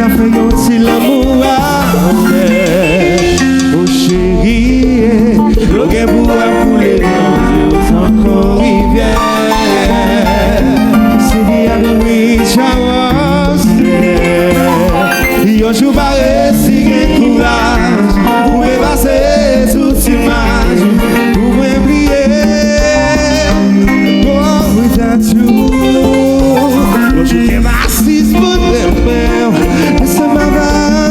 qu'a fait un petit l'amour oh chérie, l'eau qui boit pour les gens encore rivière c'est dit à Louis Chawos yo joue barré si gain courage pour me passer toute image pour m'oublier oh without you je suis assise pour te faire et ça m'a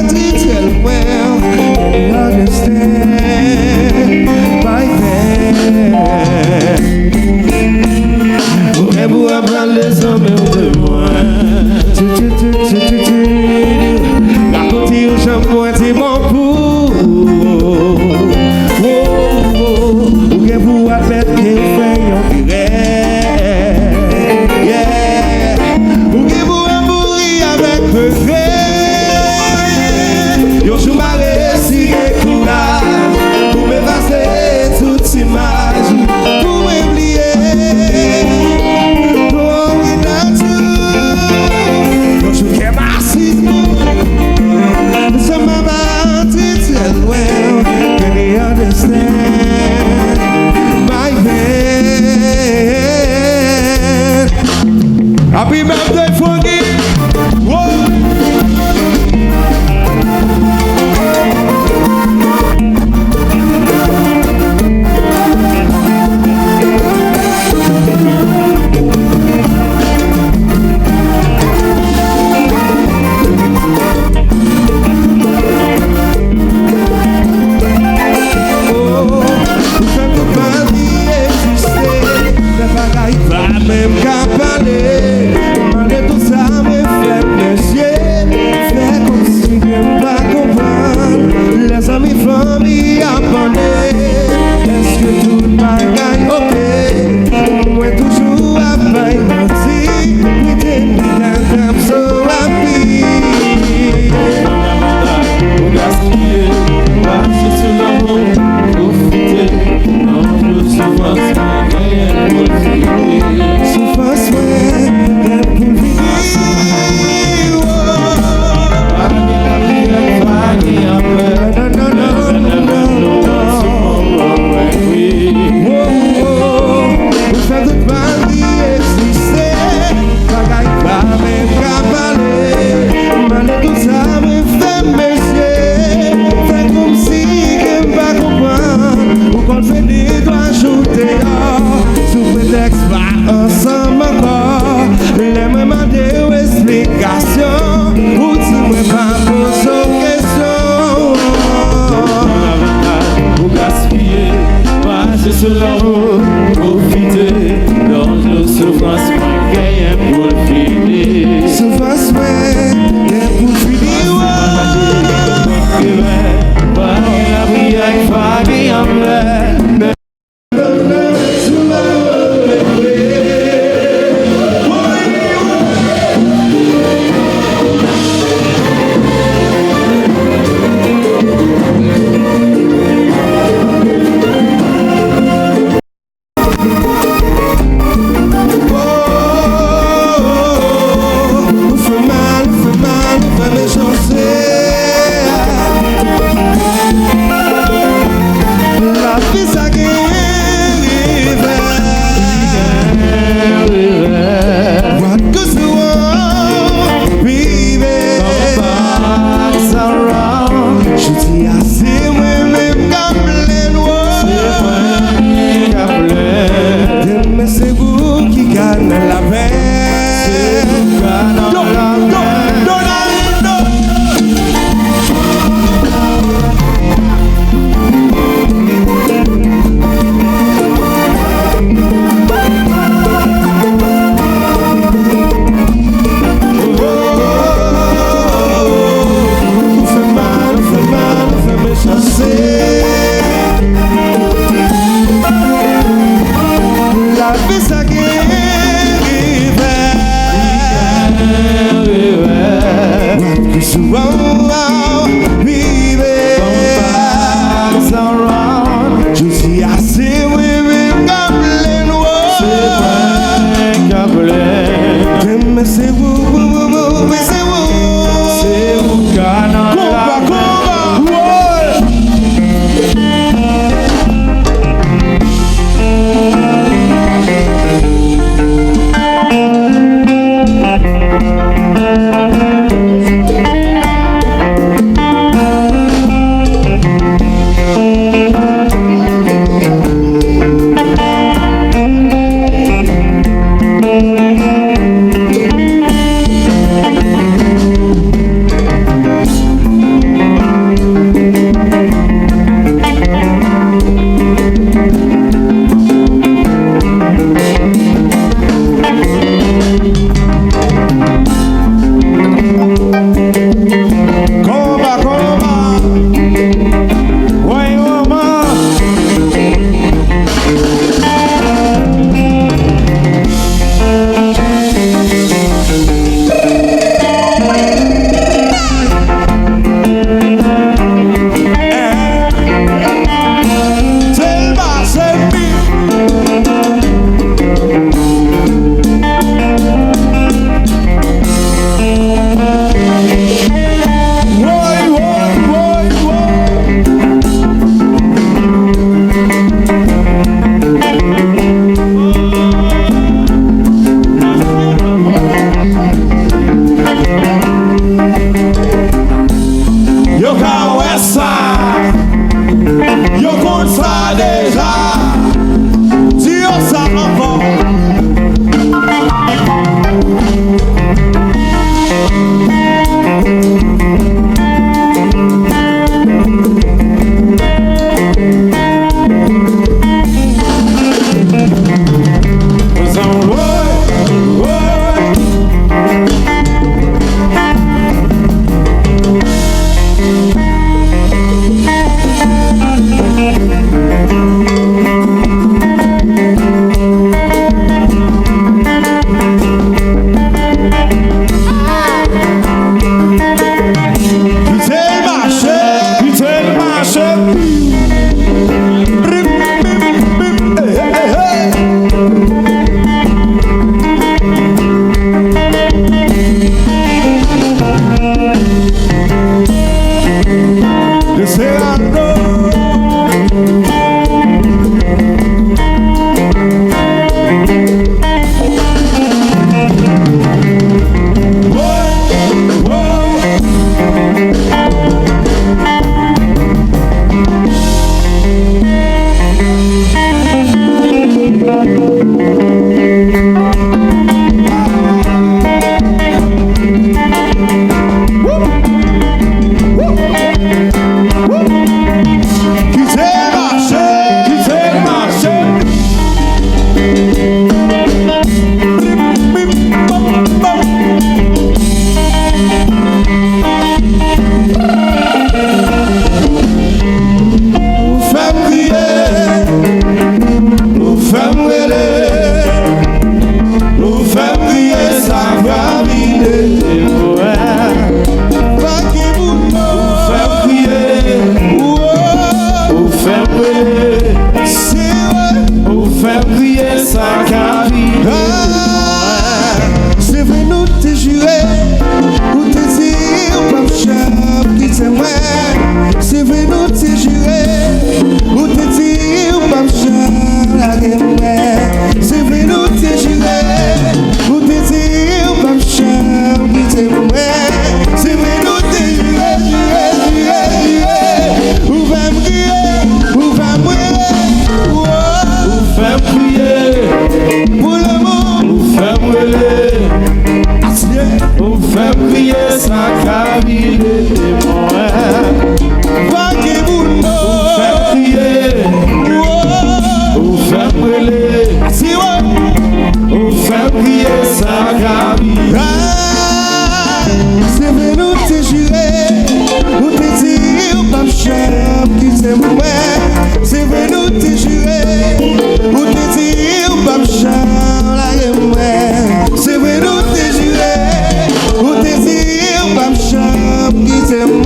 l'homme qui t'aime,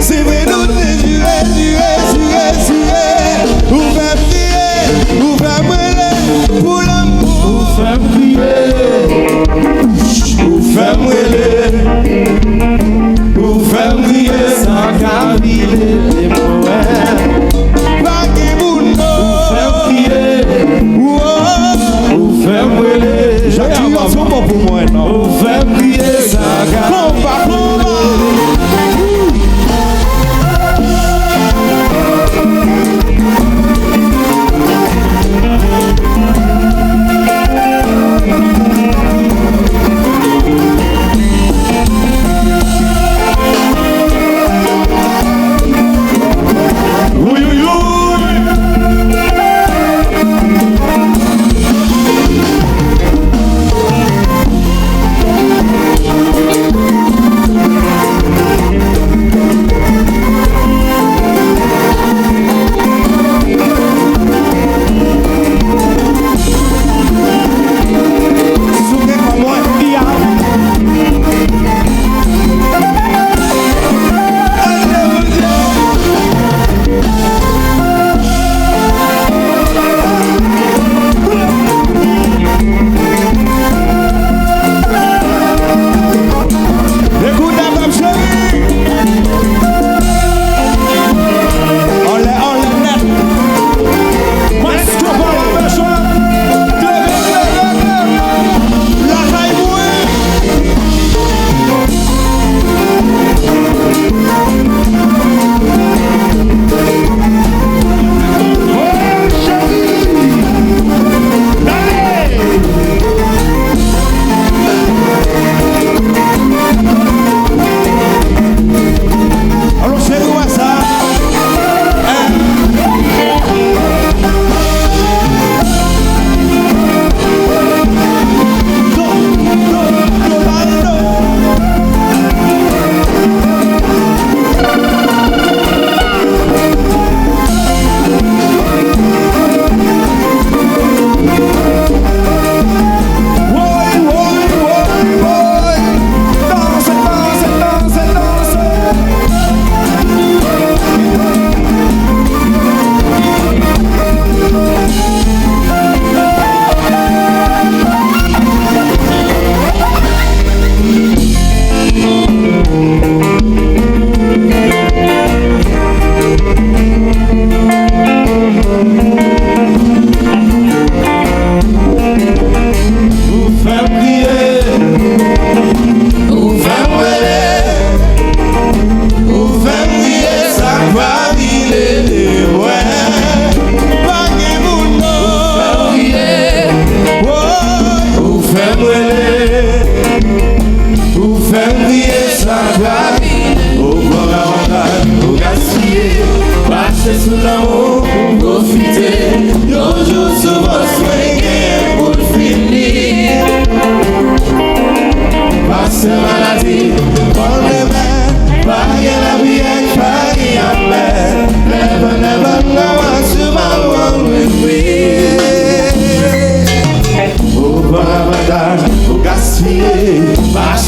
c'est vrai nous te jurer, ou faire prier, ou faire brûler pour l'amour, ou faire prier, ou faire brûler, ou faire prier sans caviler les poèmes, pas qu'il vous ou faire prier, ou faire brûler. J'accueille un son pour moi, non? Ou faire prier sans caviler.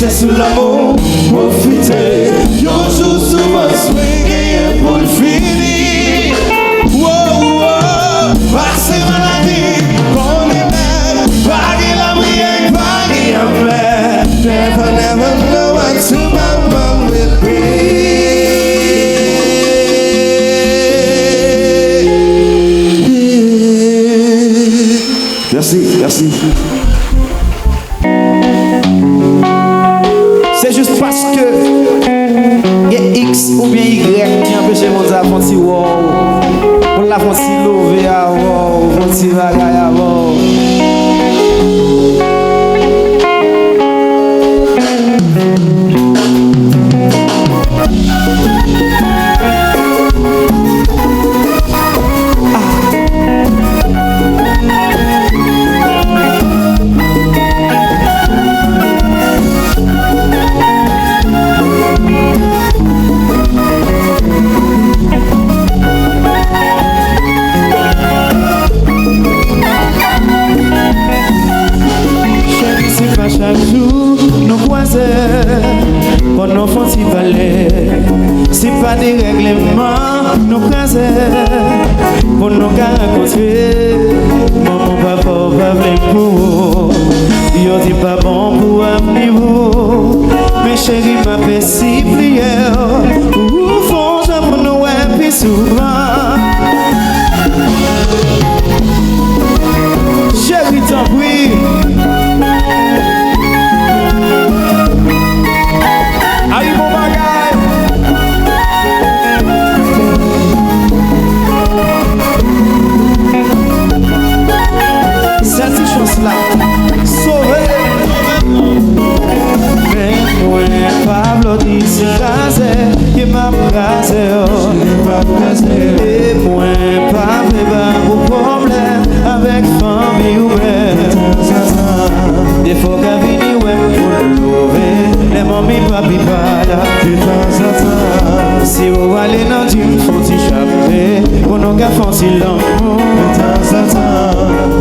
Sous l'amour, profiter, yon jour souvent swingé pour le finir. Wow, wow, passer maladie, qu'on est même, vague la prière, vague en paix. Never, never know what tomorrow will be. Merci, merci. C'est juste parce que il y a X ou bien Y qui empêche mon avant si wow. On l'a fait si levé à wow, on si bagaille à wow. C'est pas des règlements, nous casser pour nous rencontrer. Maman, papa, pas plein pour yo dit pas bon pour amener vous. Mais chérie, ma paix si prière. Où font je pour nous et puis souvent. Chérie, t'en prie. Allez, mon bagage. Cette chance-là, sauvez. Mais moi, Pablo dit c'est casé, qui m'a casé, et moi, Pablo, pas de problème avec famille ou des fois qu'à venir, ouais, pour lever, les mamies, papi, pas là, de temps en temps. Si vous allez dans une faut échapper, pour nous qu'à faire si long, de temps en temps.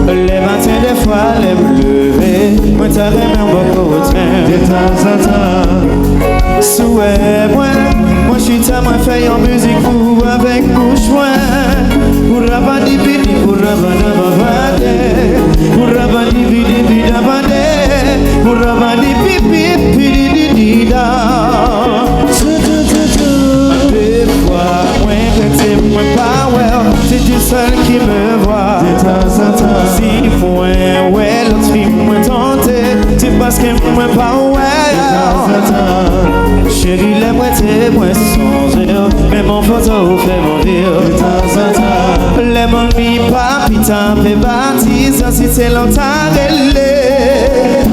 Les matins, des fois, les lever, moi, t'as remis beaucoup au train, de temps en temps. Souhait, moi, je suis ta, moi, fait en musique pour avec bouche, pour rabani, bidi, pour rabana, babade, pour rabani, bidi, bidabade. Pour rabani pipi pidi di da. Des fois, moi c'est moi pas well, c'est tu seul qui me vois. De temps en temps. Si moi ouais l'autre fille moi tenté, c'est parce que moi pas well. De temps en temps. Chérie les moitiés moi songe, mais mon photo fait mourir. De temps en temps. Les mamies papi t'en fait bâtir, ça si c'est longtemps relais.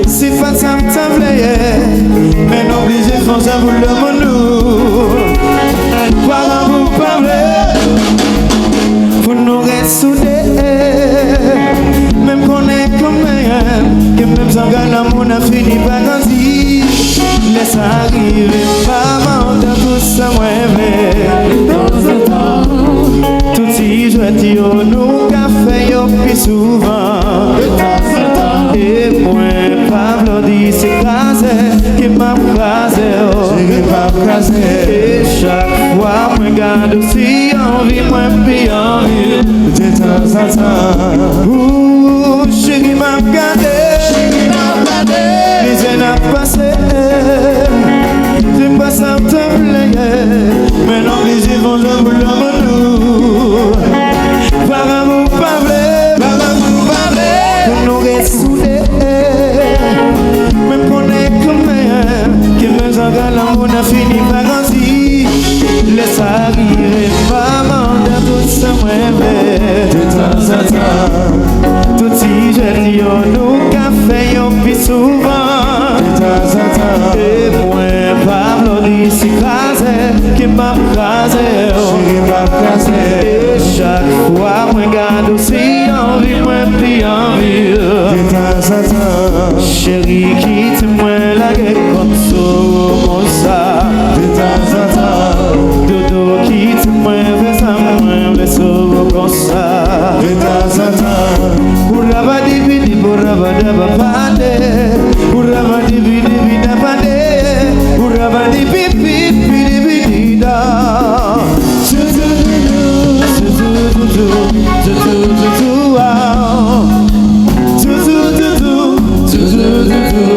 Si Fatam t'envoyait, mais n'obligez pas à vous le monou. Voilà vous parler, vous nous ressoudez. Même qu'on est comme même, que même sans gagne mon a fini par grandir. Laisse arriver, maman, dans tout ça, moi, tout si je dis, oh, nous, café, yo, plus souvent. Et moi, Pablo dit c'est casé, qui m'a casé, et chaque fois, moi garde aussi envie, moi puis envie, de temps en temps. Ouh, chérie m'a gardé, les années n'a passé, j'aime pas ça te plaire, mais non, les évents, je vous l'amour. Par amour, pour nous ressoudés, même qu'on est comme même, que nous avons on a fini par grandir. Laisse arriver, maman, dans tout ça, de temps en temps. Tout si je dis, on nous café, on puis souvent, de temps en temps. Et moi, Pablo dit, c'est casé, qui m'a casé, et chaque fois, moi, garde aussi envie, moi, puis envie. De temps en temps. Chérie, quitte-moi la gueule comme ça. De temps en temps. Dodo, quitte-moi, fais ça, moi, fais ça comme ça. De temps en temps. Pour rabadi bidi, pour rabadaba pade. Pour rabadi bidi, bida pade. Pour rabadi pipi, bidi bidi da. Do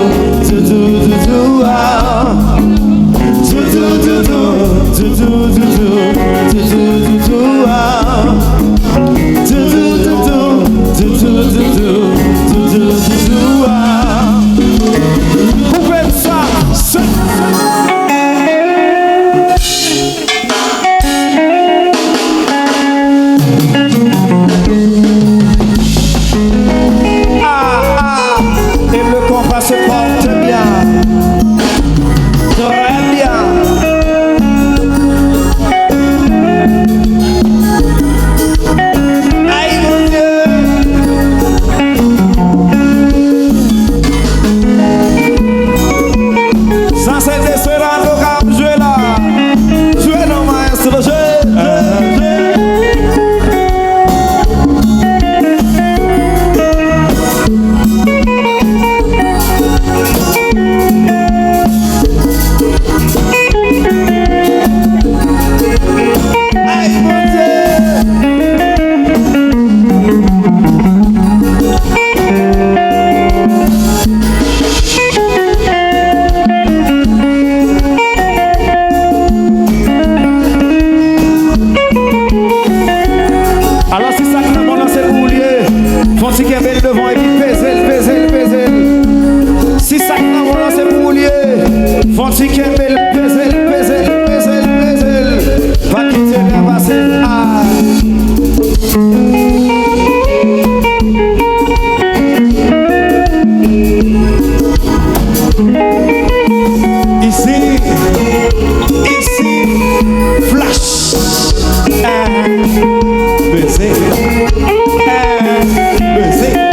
Fonti Kembel, Bezel, Bezel, Bezel, Bezel. Pas quitter la basse. Ici, flash. Baiser. Baiser.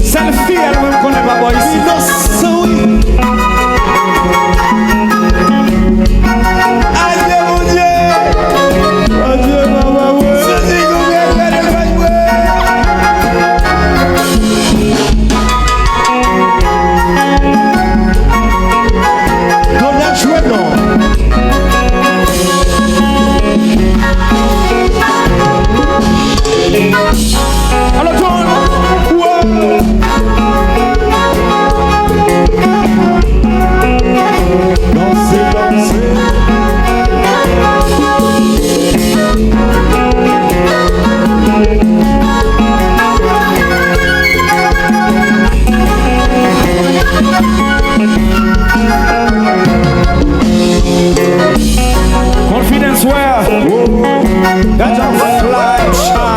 Selfie, elle-même connaît pas boy ici. Adieu mon Dieu. Adieu maman. C'est combien de dans la chouette non. Alors toi, Dansez, dansez. confidence where that just fly shine.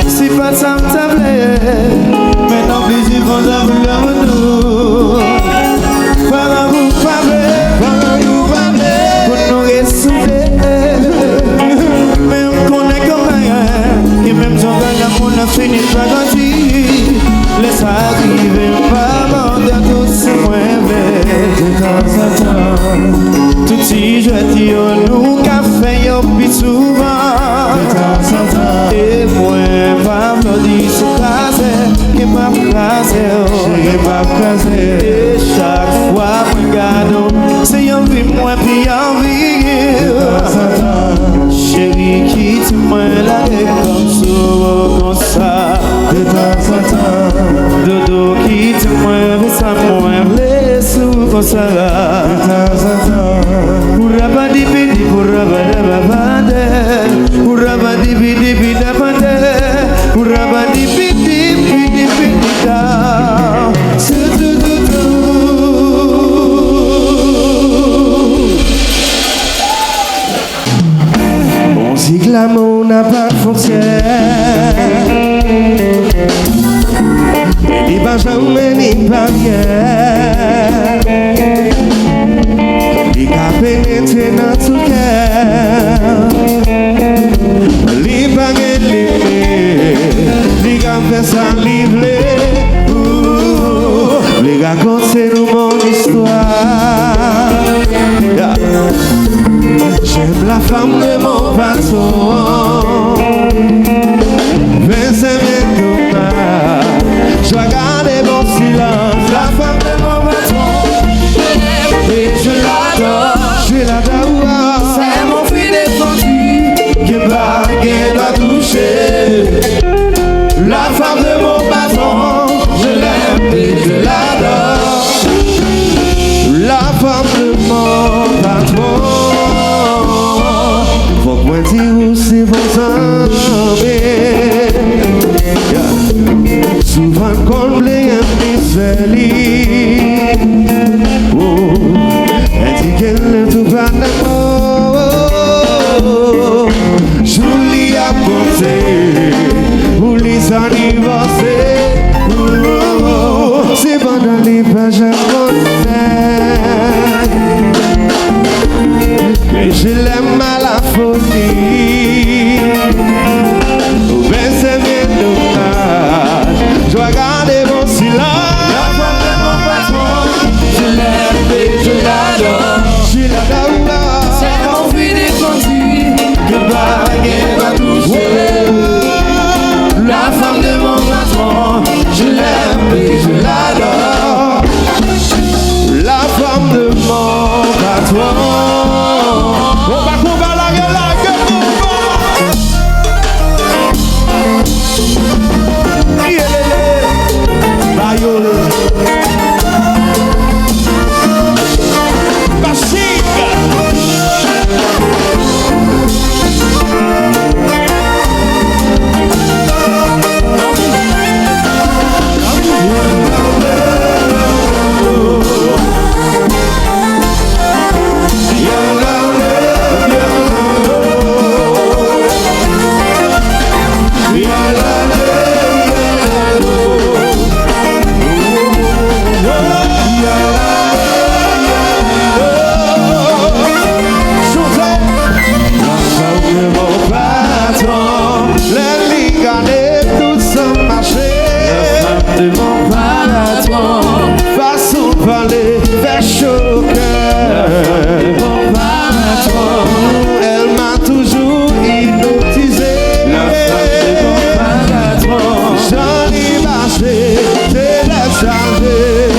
Si pas de ça me tablait, maintenant plaisir qu'on a voulu à nous. Pendant vous parlez, pour nous ressouder. Mais on connaît comme rien, et même son gars on a fini par grandir. Laisse arriver, pas demander tout ce moins de temps en temps. Tout si je dis, nous qu'a fait y'a plus souvent. Et moi, pas me dire ce casé, et ma casé, et chaque fois, regarde, c'est un vie, moi, puis un vie. Chérie, quitte-moi là, comme ça, de temps en temps. Dodo, quitte-moi, mais ça moi, laisse comme ça, de temps en temps. Pour rabadi-bidi, pour rabadababade. Urabadi bidi bida bade, urabadi bidi bidi bida. On dit que l'amour n'a pas de frontières, ni benjamin ni barrière, il a pénétré dans tout cœur. Les baguettes, les gars fait ça livrer. Les gars racontent nous mon histoire. J'aime la femme de mon patron. Mais c'est bien dommage. Je vais garder mon silence. La femme de mon patron. Et je l'adore. Je l'adore. C'est mon fils défendu. Que baguette doit toucher. La femme de mon patron, je l'aime et je l'adore. La femme de mon patron, faut que moi dire où c'est vos amis. Souvent comblé un misère. Elle dit qu'elle ne tout pas d'amour. Julie a posé pour les anniversaires. C'est pendant les pages à mais je l'aime à la folie. Mais c'est bien dommage. Je dois garder mon silence. paraîtront. Façon de parler, fait chaud au cœur. Elle m'a toujours hypnotisé. J'en ai marché, c'est la chargée.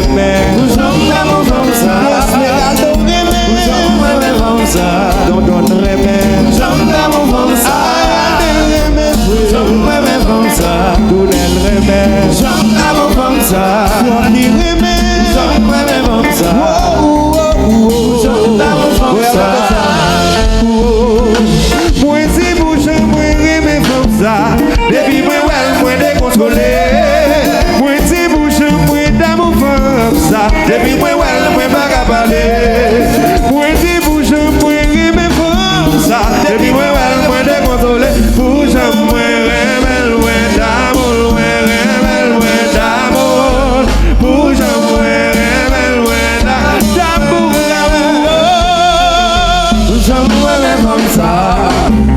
remède. Pour jamais mon femme ça. Esmeralda remède. Pour jamais mon femme ça. Don remède. Pour jamais mon femme ça. Pour jamais mon femme ça. Donel remède. Pour jamais mon femme ça. Forni remède. Pour jamais mon femme ça. Pour jamais mon femme ça. Moi c'est bouche, moi remède comme ça. Depuis moi moi décontrôlé. Moi c'est bouche, moi d'amour comme ça. Depuis moi pas qu'à parler. Moi c'est bouche, moi remède comme ça. Depuis moi décontrôlé. Bouche, moi remède loin d'amour, loin remède loin d'amour. Bouche, moi remède loin d'amour. Pour jamais mon femme ça.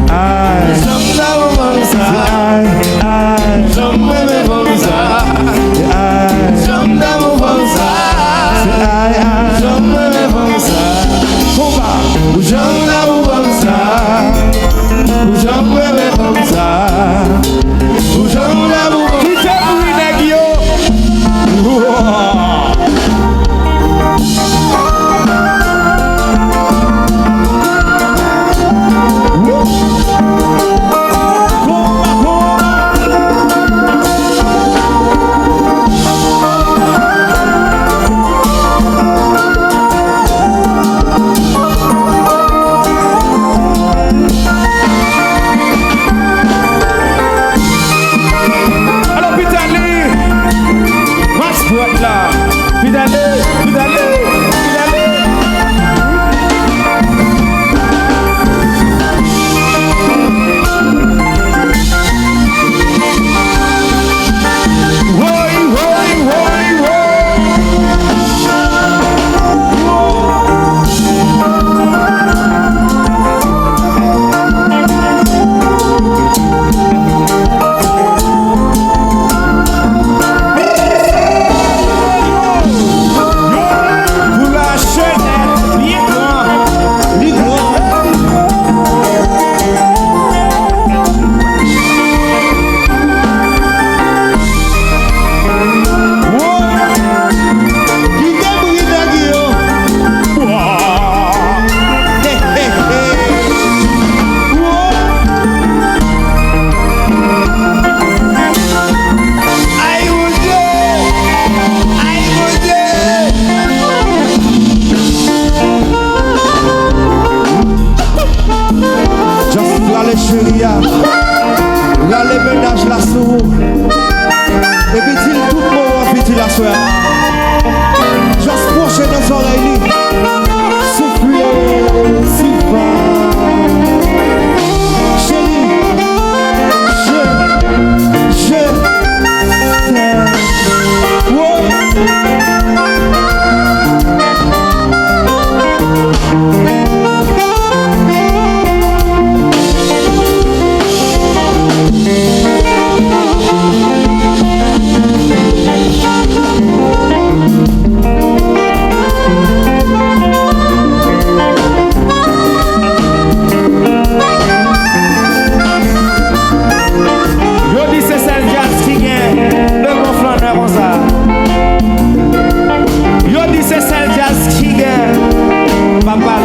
Aïe, Jamais mon femme ça. aïe, aïe, Jamais mon femme ça. aïe, Jamais mon femme ça. aïe, aïe. Jamais mon femme ça. Combat. Pour jamais mon femme ça. Pour jamais mon femme ça. Pour jamais mon femme Qui t'aime, oui, nèg yo? Alors, Pitali, Max Brot là. Pitali, Pitali, Pitali. Woy, woy, woy, Pour la chenette, bien grand, bien grand. Qui t'aime, oui, nèg yo? Hé, hé, hé. Aïe, mon Dieu! Aïe, mon Dieu! Just là les chéris, là les ménages la sou. Et puis il tout le monde puis il la soeur. Just proche dans oreilles. Souffler, souffler. Chérie, je t'aime. Wow. Yo dis c'est celle jazz qui gagne le bon flâneur comme ça. Yo dis c'est celle jazz qui gagne papa.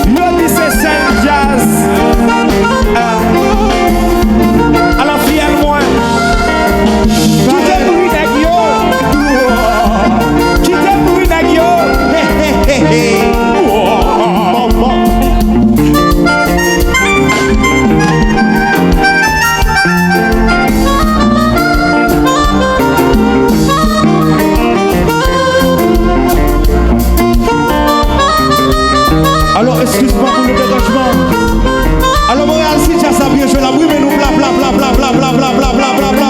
Yo dis c'est celle jazz. Alors fiel moi. Qui t'aime bruit nèg yo? Qui t'aime bruit nèg yo? Hé hé hé hé. Alors, excuse-moi pour le dérangement. Alors, Montréal, si tu as ça bien, je vais la brumer, nous bla bla bla bla bla bla bla bla bla bla bla bla.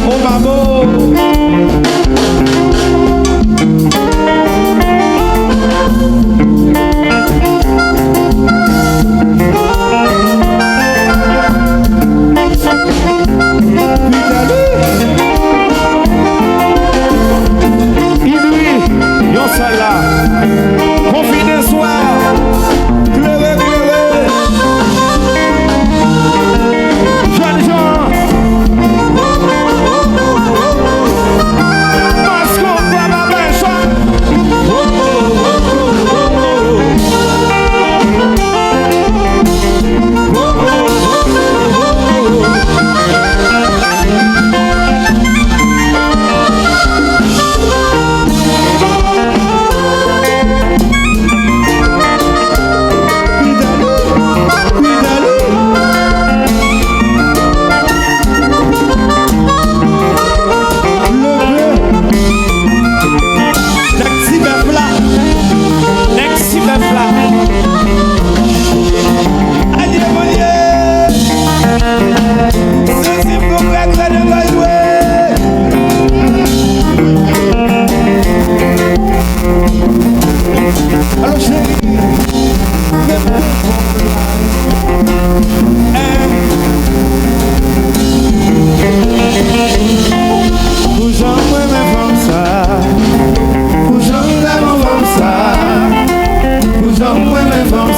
Oh, babo. Inouï, yon sala. Confidence soir. Pleurez, pleurez.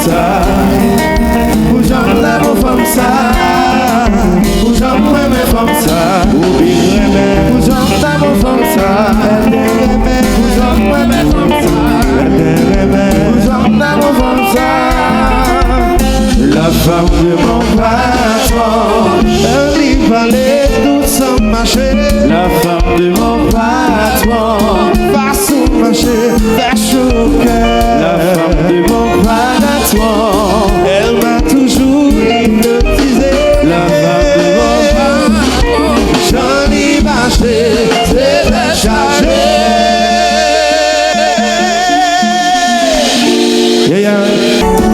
ça. Ou j'en l'aime comme ça. Ou j'en m'aime comme ça. Ou j'en l'aime comme ça. Ou j'en m'aime comme ça. Ou j'en l'aime comme ça. La femme de mon patron, elle lui parlait tout sans marcher. La femme de mon patron, pas sous marcher, lâche au cœur. La femme de mon patron, elle m'a toujours hypnotisé. La femme de mon patron, j'en ai marché, c'est chargé. Yeah, yeah.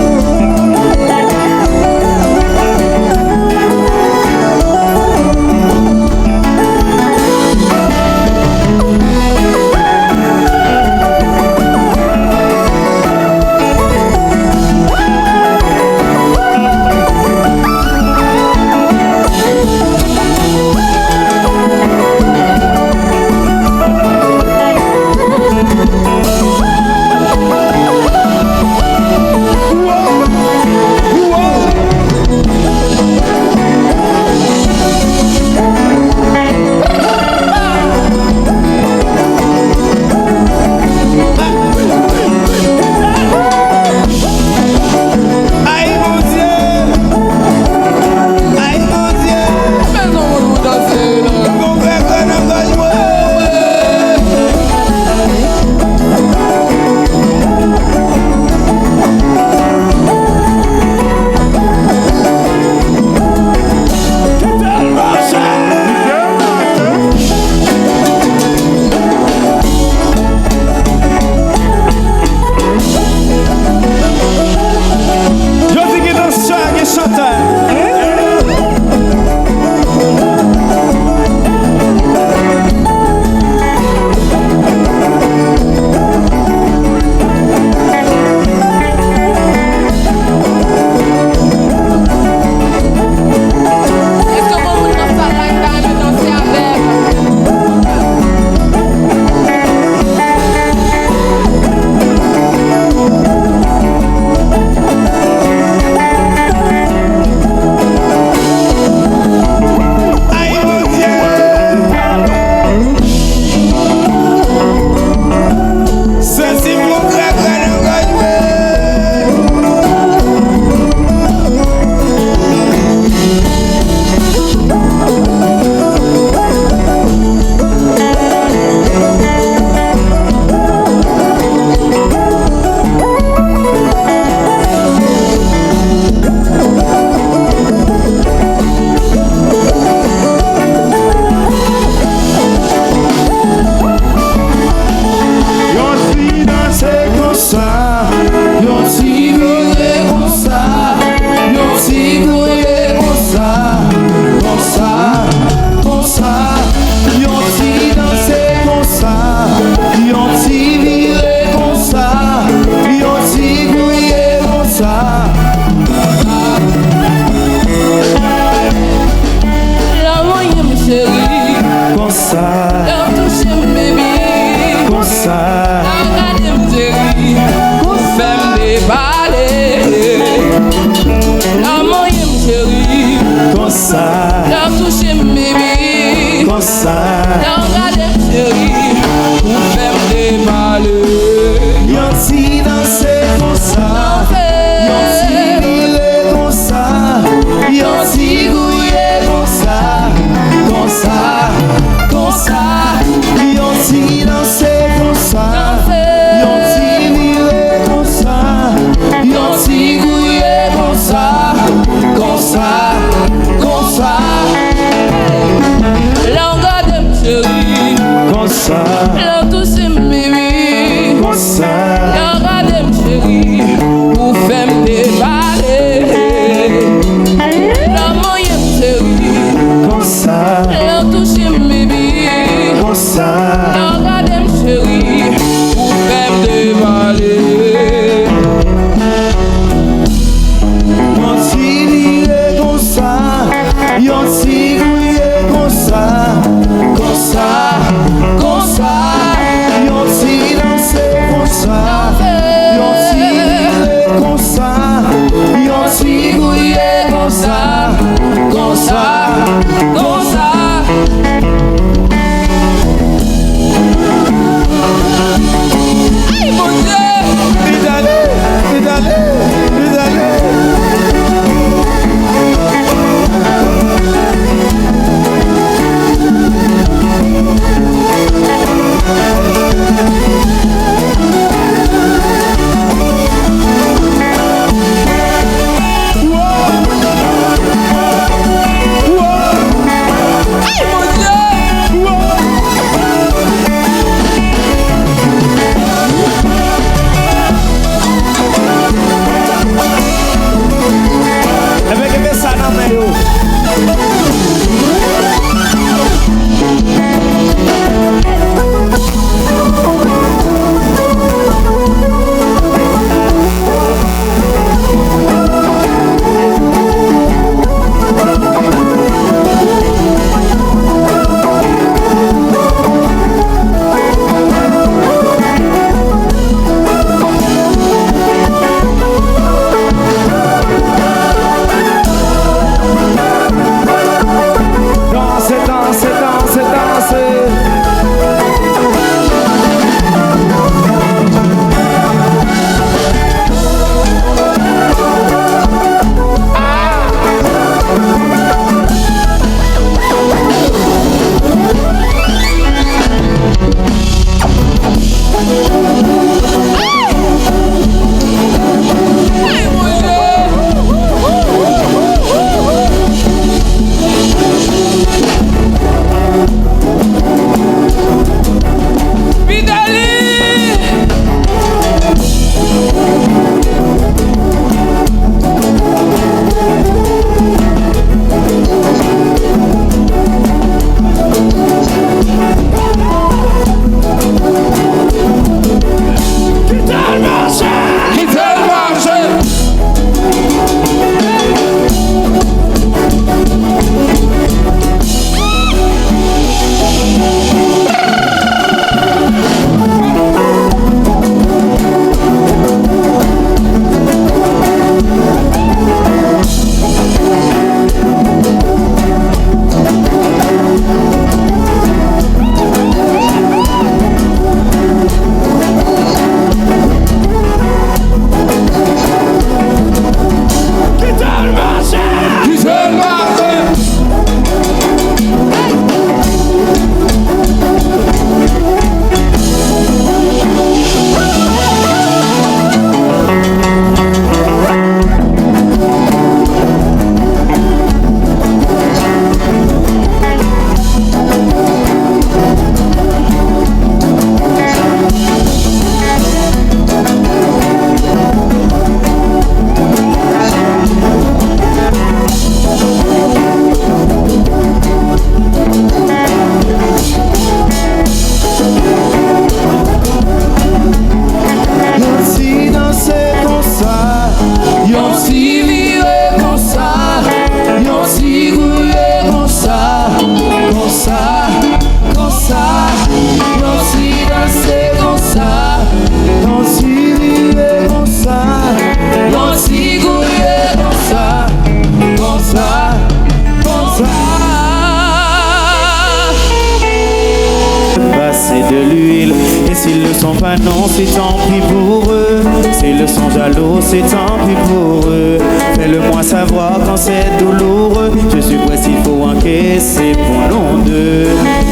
bah non, c'est tant pis pour eux. C'est le son jaloux, c'est tant pis pour eux. Fais-le-moi savoir quand c'est douloureux. Je suis prêt s'il faut encaisser pour nous deux.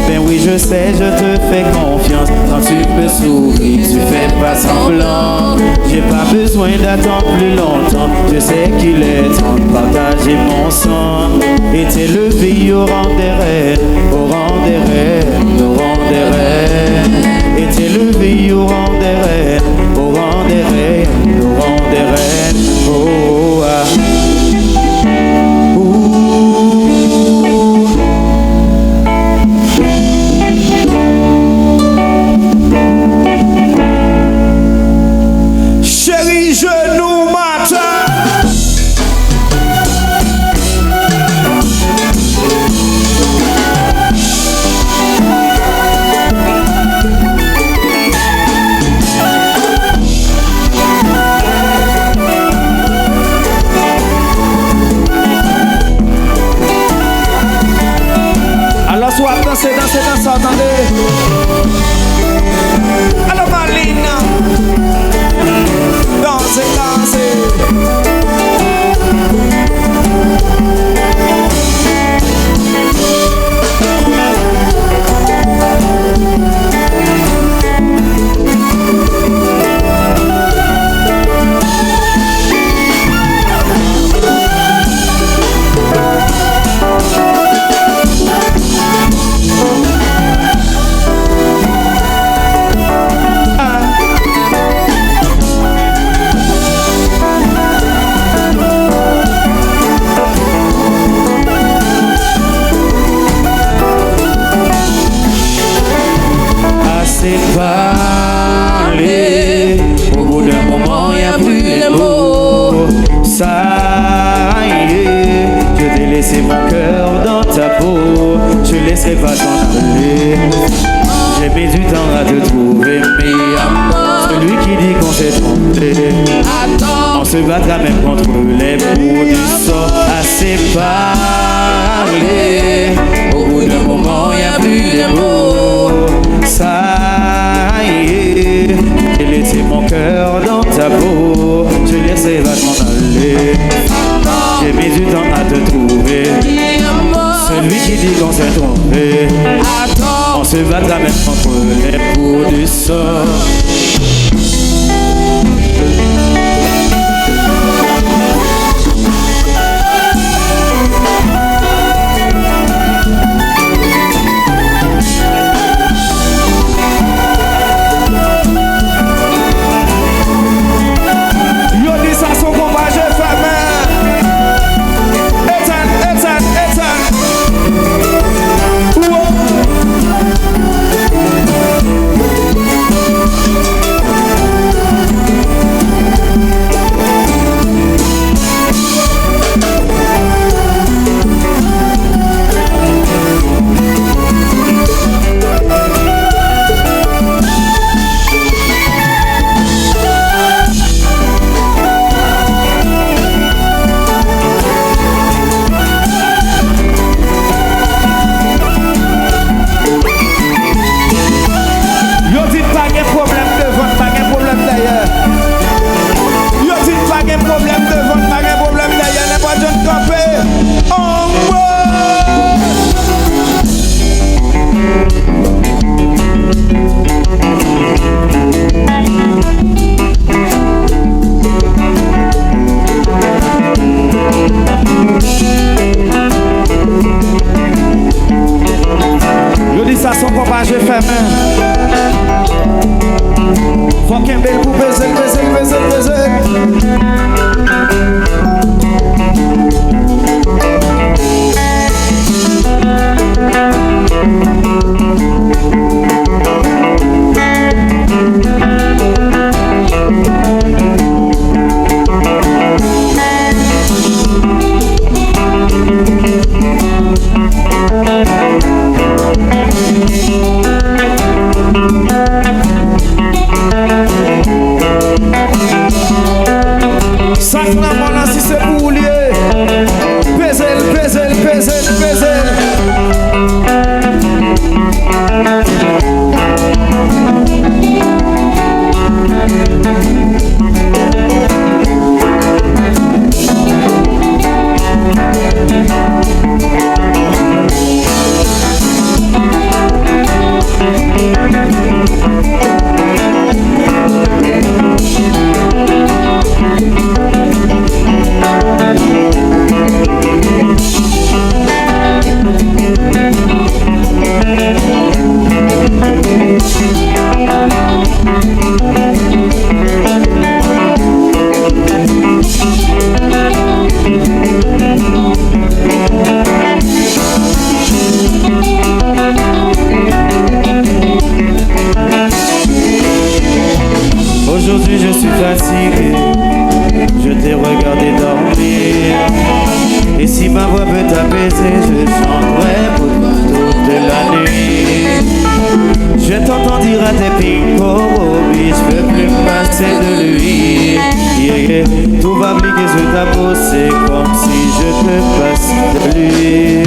Ben oui, je sais, je te fais confiance. Quand tu peux sourire, tu fais pas semblant. J'ai pas besoin d'attendre plus longtemps. Je sais qu'il est temps de partager mon sang. Et t'élever au rang des reines, au rang des reines, au rang des reines. Et t'élever au rang des reines, au rang des reines, au rang des reines. Oh, ah. Chérie, je nous matin. Alors, soit danser, attendez. Alors, Malina. Dansez, dansez. C'est parler. Au bout d'un moment, y a plus les mots. Ça y est, je t'ai laissé mon cœur dans ta peau. Je laisserai pas t'en aller. J'ai mis du temps à te trouver, mais celui qui dit qu'on s'est trompé, on se battra même contre les bouts du sort. Assez parlé. Au bout d'un moment, y a plus les mots. Ça y est, j'ai laissé mon cœur dans ta peau. Je laissais va t'en aller. J'ai mis du temps à te trouver. Celui qui dit qu'on s'est trompé, on se battra même contre les bouts du sort. regarder dormir. Et si ma voix peut t'apaiser, je chanterai pour toi toute la nuit. Je t'entends dire à tes ping-pong, je peux plus me passer de lui. Yeah, yeah. Tout va bliquer sur ta peau, c'est comme si je te passe de lui.